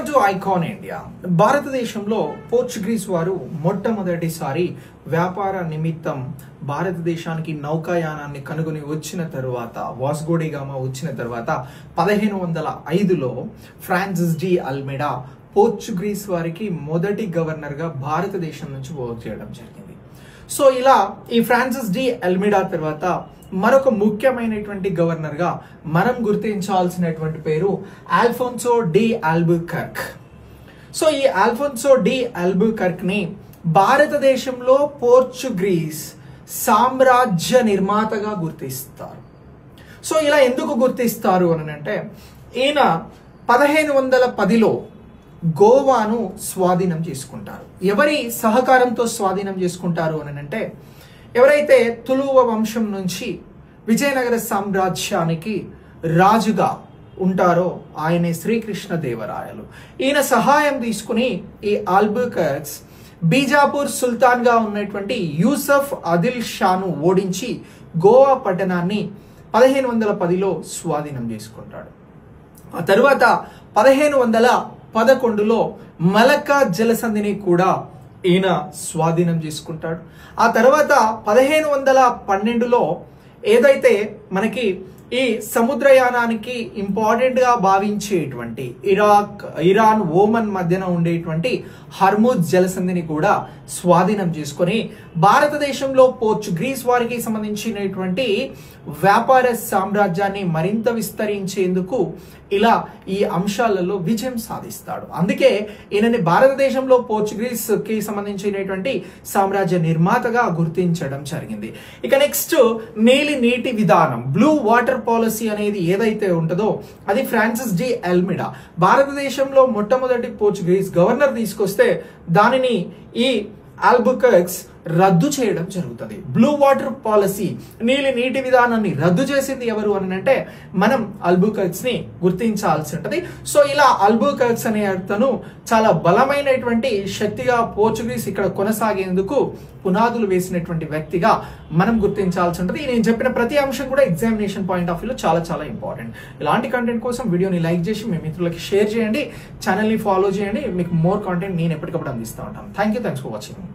Welcome to icon India. భారతదేశంలో Portuguese వారు మొట్టమొదటిసారి వ్యాపార నిమిత్తం భారతదేశానికి నౌకాయానాన్ని కనుగొని వచ్చిన తరువాత, వాస్కోడిగామా వచ్చిన తర్వాత 1505లో ఫ్రాన్సిస్ డి అల్మెడా పోర్చుగీస్ వారికి మొదటి గవర్నర్ గా భారతదేశం నుంచి వర్క్ చేయడం జరిగింది. సో ఇలా ఈ ఫ్రాన్సిస్ డి అల్మెడా తర్వాత మరొక ముఖ్యమైనటువంటి గవర్నర్ గా మనం గుర్తించాల్సినటువంటి పేరు ఆల్ఫోన్సో డి ఆల్బుకర్క్. సో ఈ ఆల్ఫోన్సో డి ఆల్బుకర్క్ ని భారతదేశంలో పోర్చుగీస్ సామ్రాజ్య నిర్మాతగా గుర్తిస్తారు. సో ఇలా ఎందుకు గుర్తిస్తారు అని అంటే, ఈయన 1510లో గోవాను స్వాధీనం చేసుకుంటారు. ఎవరి సహకారంతో స్వాధీనం చేసుకుంటారు అని అంటే, ఎవరైతే తులువ వంశం నుంచి విజయనగర సామ్రాజ్యానికి రాజుగా ఉంటారో ఆయనే శ్రీకృష్ణ దేవరాయలు. ఈయన సహాయం తీసుకుని ఈ ఆల్బుకర్క్స్ బీజాపూర్ సుల్తాన్ గా ఉన్నటువంటి యూసఫ్ ఆదిల్ షాను ఓడించి గోవా పట్టణాన్ని 1510లో స్వాధీనం చేసుకుంటాడు. ఆ తరువాత 1511లో మలక్కా జలసంధిని కూడా ఈయన స్వాధీనం చేసుకుంటాడు. ఆ తర్వాత 1512లో ఏదైతే మనకి ఈ సముద్రయానానికి ఇంపార్టెంట్ గా భావించేటువంటి ఇరాన్ ఓమన్ మధ్యన ఉండేటువంటి హర్ముజ్ జలసంధిని కూడా స్వాధీనం చేసుకొని భారతదేశంలో పోర్చుగీస్ వారికి సంబంధించినటువంటి వ్యాపార సామ్రాజ్యాన్ని మరింత విస్తరించేందుకు ఇలా ఈ అంశాలలో విజయం సాధిస్తాడు. అందుకే ఈయనని భారతదేశంలో పోర్చుగీస్ కి సంబంధించినటువంటి సామ్రాజ్య నిర్మాతగా గుర్తించడం జరిగింది. ఇక నెక్స్ట్ నీటి విధానం, బ్లూ వాటర్ పాలసీ అనేది ఏదైతే ఉంటుందో అది ఫ్రాన్సిస్ డి అల్మెడా భారతదేశంలో మొట్టమొదటి పోర్చుగీస్ గవర్నర్ తీసుకొస్తే దానిని ఈ ఆల్బుకర్క్స్ రద్దు చేయడం జరుగుతుంది. బ్లూ వాటర్ పాలసీ, నీటి విధానాన్ని రద్దు చేసింది ఎవరు అని అంటే మనం ఆల్బుకర్క్స్ ని గుర్తించాల్సి ఉంటుంది. సో ఇలా ఆల్బుకర్క్స్ అనే అతను చాలా బలమైనటువంటి శక్తిగా పోర్చుగీస్ ఇక్కడ కొనసాగేందుకు పునాదులు వేసినటువంటి వ్యక్తిగా మనం గుర్తించాల్సి ఉంటుంది. నేను చెప్పిన ప్రతి అంశం కూడా ఎగ్జామినేషన్ పాయింట్ ఆఫ్ వ్యూలో చాలా చాలా ఇంపార్టెంట్. ఇలాంటి కంటెంట్ కోసం వీడియోని లైక్ చేసి మీ మిత్రులకి షేర్ చేయండి, ఛానల్ని ఫాలో చేయండి. మీకు మోర్ కాంటెంట్ నేను ఎప్పటికప్పుడు అందిస్తూ ఉంటాను. Thanks for watching.